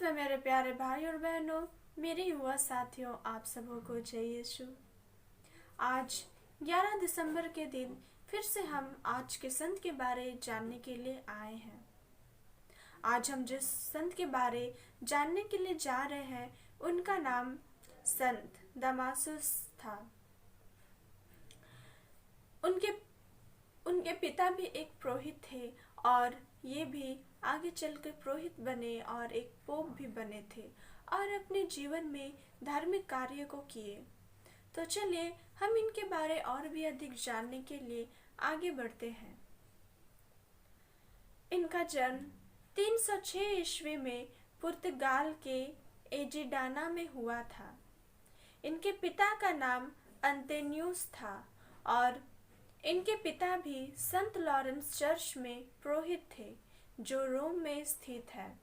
में मेरे प्यारे भाई और बहनों, मेरे युवा साथियों, आप सबों को जय यीशु। आज 11 दिसंबर के दिन फिर से हम आज के संत के बारे जानने के लिए आए हैं। आज हम जिस संत के बारे जानने के लिए जा रहे हैं उनका नाम संत दमासुस था। उनके पिता भी एक पुरोहित थे और ये भी आगे चलकर पुरोहित बने और एक पोप भी बने थे और अपने जीवन में धार्मिक कार्य को किए। तो चलिए हम इनके बारे और भी अधिक जानने के लिए आगे बढ़ते हैं। इनका जन्म 306 ईस्वी में पुर्तगाल के एजिडाना में हुआ था। इनके पिता का नाम अंतेन्यूस था और इनके पिता भी संत लॉरेंस चर्च में पुरोहित थे जो रोम में स्थित है।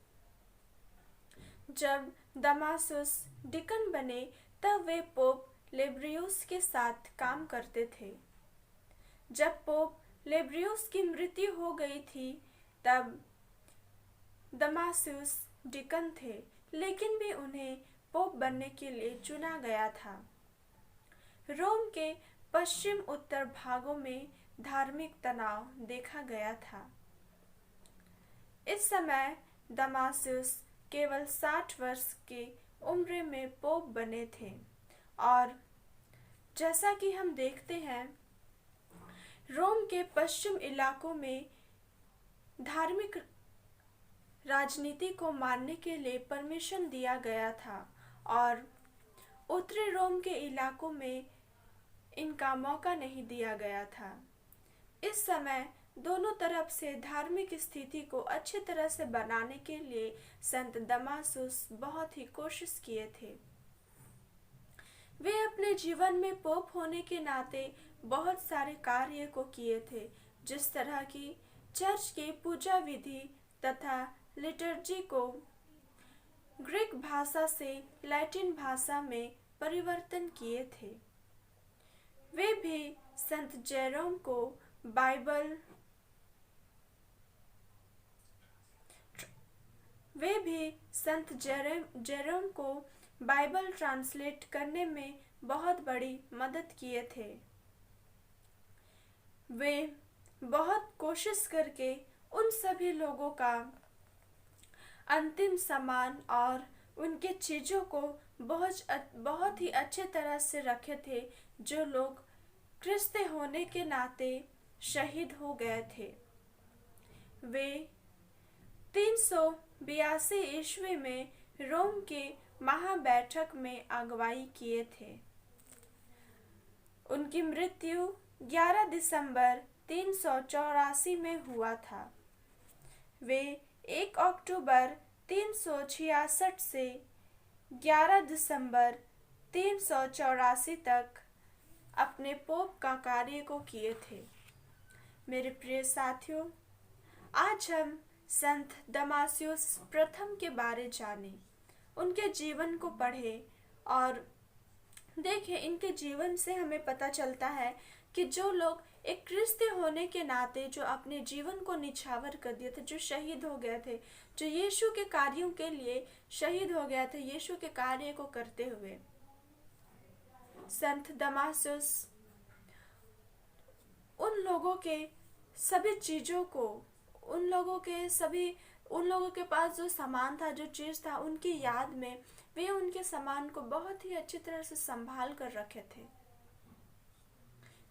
जब दमासुस डिकन बने तब वे पोप लेब्रियस के साथ काम करते थे। जब पोप लेब्रियस की मृत्यु हो गई थी तब दमासुस डिकन थे, लेकिन भी उन्हें पोप बनने के लिए चुना गया था। रोम के पश्चिम उत्तर भागों में धार्मिक तनाव देखा गया था। इस समय दमासुस केवल 60 वर्ष की उम्र में पोप बने थे और जैसा कि हम देखते हैं, रोम के पश्चिम इलाकों में धार्मिक राजनीति को मानने के लिए परमिशन दिया गया था और उत्तरी रोम के इलाकों में इनका मौका नहीं दिया गया था। इस समय दोनों तरफ से धार्मिक स्थिति को अच्छी तरह से बनाने के लिए संत दमासुस बहुत ही कोशिश किए थे। वे अपने जीवन में पोप होने के नाते बहुत सारे कार्य को किए थे, जिस तरह की चर्च की पूजा विधि तथा लिटर्जी को ग्रीक भाषा से लैटिन भाषा में परिवर्तन किए थे। वे भी संत जेरोम को बाइबल ट्रांसलेट करने में बहुत बड़ी मदद किए थे। वे बहुत कोशिश करके उन सभी लोगों का अंतिम सम्मान और उनके चीजों को बहुत ही अच्छे तरह से रखे थे, जो लोग क्रिस्ती होने के नाते शहीद हो गए थे। वे 382 ईस्वी में रोम के महाबैठक में अगुवाई किए थे। उनकी मृत्यु 11 दिसंबर 384 में हुआ था। वे 1 अक्टूबर 366 से 11 दिसंबर 384 तक अपने पोप का कार्य को किए थे। मेरे प्रिय साथियों, आज हम संत दमासियुस प्रथम के बारे जाने, उनके जीवन को पढ़े और देखें। इनके जीवन से हमें पता चलता है कि जो लोग एक क्रिस्ती होने के नाते जो अपने जीवन को निछावर कर दिए थे, जो शहीद हो गए थे, जो यीशु के कार्यों के लिए शहीद हो गए थे, यीशु के कार्य को करते हुए, संत दमासुस उन लोगों के सभी चीजों को, उन लोगों के पास जो सामान था, जो चीज था, उनकी याद में वे उनके सामान को बहुत ही अच्छी तरह से संभाल कर रखे थे।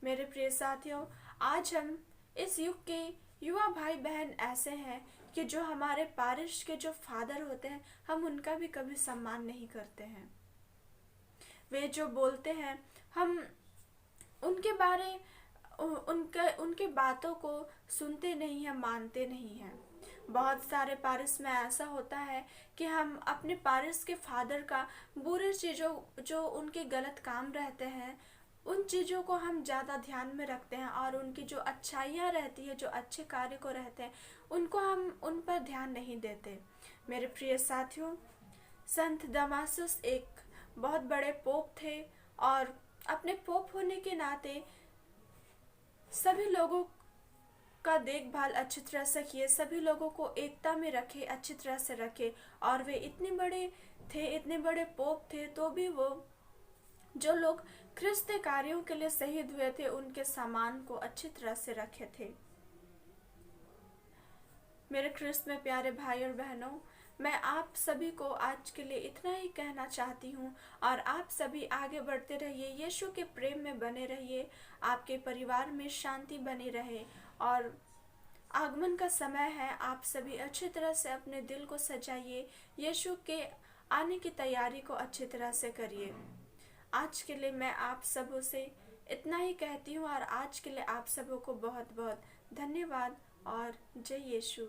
मेरे प्रिय साथियों, आज हम इस युग के युवा भाई बहन ऐसे हैं कि जो हमारे पारिश के जो फादर होते हैं, हम उनका भी कभी सम्मान नहीं करते हैं। वे जो बोलते हैं, हम उनके बातों को सुनते नहीं हैं, मानते नहीं हैं। बहुत सारे पारिस में ऐसा होता है कि हम अपने पारिस के फादर का बुरे चीज़ों, जो उनके गलत काम रहते हैं, उन चीज़ों को हम ज़्यादा ध्यान में रखते हैं और उनकी जो अच्छाइयाँ रहती है, जो अच्छे कार्य को रहते हैं, उनको हम उन पर ध्यान नहीं देते। मेरे प्रिय साथियों, संत दमासुस एक बहुत बड़े पोप थे और अपने पोप होने के नाते सभी लोगों का देखभाल अच्छी तरह से किए, सभी लोगों को एकता में रखे, अच्छी तरह से रखे। और वे इतने बड़े थे, इतने बड़े पोप थे, तो भी वो जो लोग ख्रिस्त कार्यों के लिए शहीद हुए थे उनके सामान को अच्छी तरह से रखे थे। मेरे ख्रिस्त में प्यारे भाई और बहनों, मैं आप सभी को आज के लिए इतना ही कहना चाहती हूँ। और आप सभी आगे बढ़ते रहिए, यीशु के प्रेम में बने रहिए, आपके परिवार में शांति बनी रहे। और आगमन का समय है, आप सभी अच्छी तरह से अपने दिल को सजाइए, यीशु के आने की तैयारी को अच्छी तरह से करिए। आज के लिए मैं आप सबों से इतना ही कहती हूँ और आज के लिए आप सबों को बहुत बहुत धन्यवाद और जय यीशु।